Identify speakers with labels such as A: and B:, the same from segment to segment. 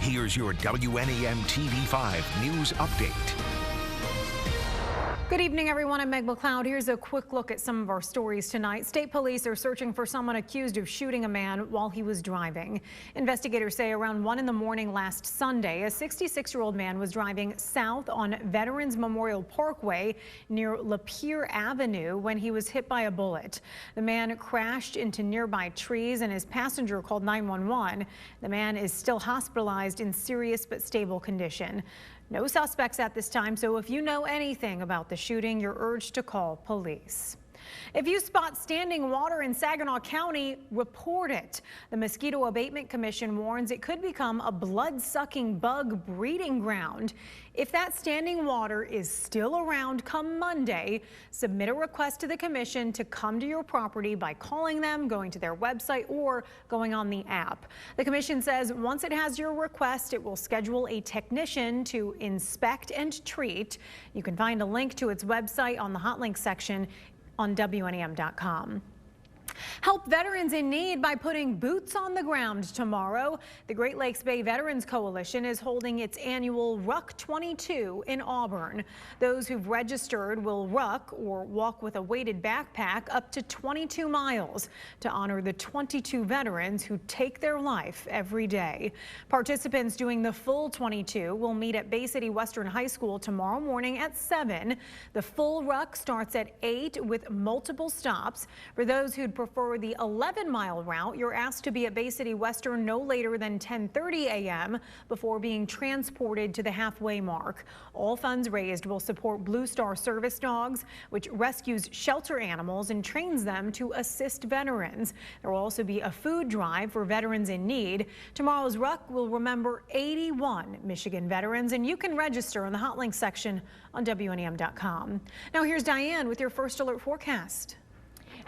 A: Here's your WNEM TV5 News Update.
B: Good evening, everyone. I'm Meg McLeod. Here's a quick look at some of our stories tonight. State police are searching for someone accused of shooting a man while he was driving. Investigators say around 1 in the morning last Sunday, a 66-year-old man was driving south on Veterans Memorial Parkway near Lapeer Avenue when he was hit by a bullet. The man crashed into nearby trees and his passenger called 911. The man is still hospitalized in serious but stable condition. No suspects at this time, so if you know anything about the shooting, you're urged to call police. If you spot standing water in Saginaw County, report it. The Mosquito Abatement Commission warns it could become a blood-sucking bug breeding ground. If that standing water is still around come Monday, submit a request to the commission to come to your property by calling them, going to their website, or going on the app. The commission says once it has your request, it will schedule a technician to inspect and treat. You can find a link to its website on the hot link section on WNEM.com. Help veterans in need by putting boots on the ground tomorrow. The Great Lakes Bay Veterans Coalition is holding its annual Ruck 22 in Auburn. Those who've registered will ruck or walk with a weighted backpack up to 22 miles to honor the 22 veterans who take their life every day. Participants doing the full 22 will meet at Bay City Western High School tomorrow morning at 7. The full ruck starts at 8 with multiple stops. For those who'd prefer the 11-mile route, you're asked to be at Bay City Western no later than 10:30 a.m. before being transported to the halfway mark. All funds raised will support Blue Star Service Dogs, which rescues shelter animals and trains them to assist veterans. There will also be a food drive for veterans in need. Tomorrow's ruck will remember 81 Michigan veterans, and you can register in the hot link section on WNEM.com. Now here's Diane with your first alert forecast.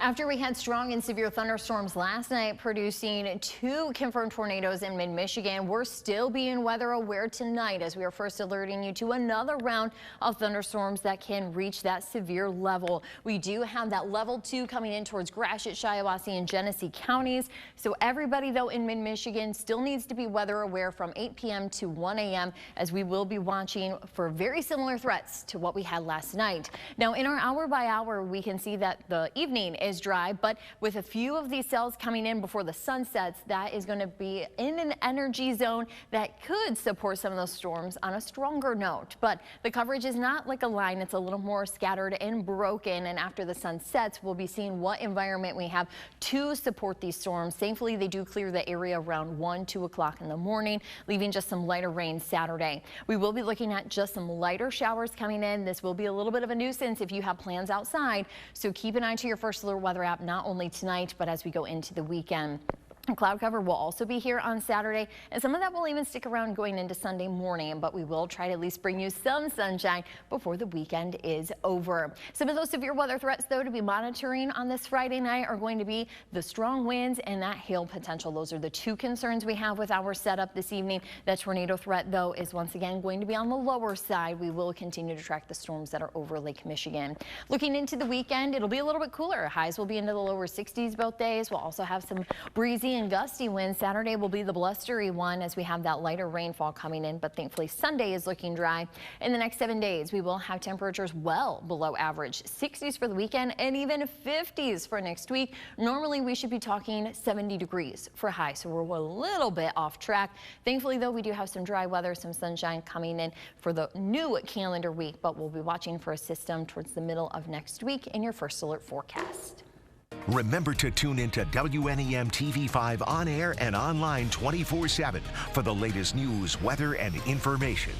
C: After we had strong and severe thunderstorms last night, producing 2 confirmed tornadoes in mid-Michigan, we're still being weather aware tonight as we are first alerting you to another round of thunderstorms that can reach that severe level. We do have that level 2 coming in towards Gratiot, Shiawassee, and Genesee counties. So everybody, though, in mid-Michigan still needs to be weather aware from 8 p.m. to 1 a.m. as we will be watching for very similar threats to what we had last night. Now, in our hour by hour, we can see that the evening is dry, but with a few of these cells coming in before the sun sets, that is going to be in an energy zone that could support some of those storms on a stronger note. But the coverage is not like a line. It's a little more scattered and broken, and after the sun sets, we'll be seeing what environment we have to support these storms. Thankfully, they do clear the area around 2 o'clock in the morning, leaving just some lighter rain Saturday. We will be looking at just some lighter showers coming in. This will be a little bit of a nuisance if you have plans outside, so keep an eye to your first alert weather app, not only tonight, but as we go into the weekend. Cloud cover will also be here on Saturday, and some of that will even stick around going into Sunday morning, but we will try to at least bring you some sunshine before the weekend is over. Some of those severe weather threats, though, to be monitoring on this Friday night are going to be the strong winds and that hail potential. Those are the 2 concerns we have with our setup this evening. That tornado threat, though, is once again going to be on the lower side. We will continue to track the storms that are over Lake Michigan. Looking into the weekend, it'll be a little bit cooler. Highs will be into the lower 60s both days. We'll also have some breezy and gusty winds. Saturday will be the blustery one as we have that lighter rainfall coming in, but thankfully Sunday is looking dry. In the next 7 days, we will have temperatures well below average, 60s for the weekend and even 50s for next week. Normally we should be talking 70 degrees for high, so we're a little bit off track. Thankfully, though, we do have some dry weather, some sunshine coming in for the new calendar week, but we'll be watching for a system towards the middle of next week in your first alert forecast.
A: Remember to tune into WNEM TV5 on air and online 24/7 for the latest news, weather, and information.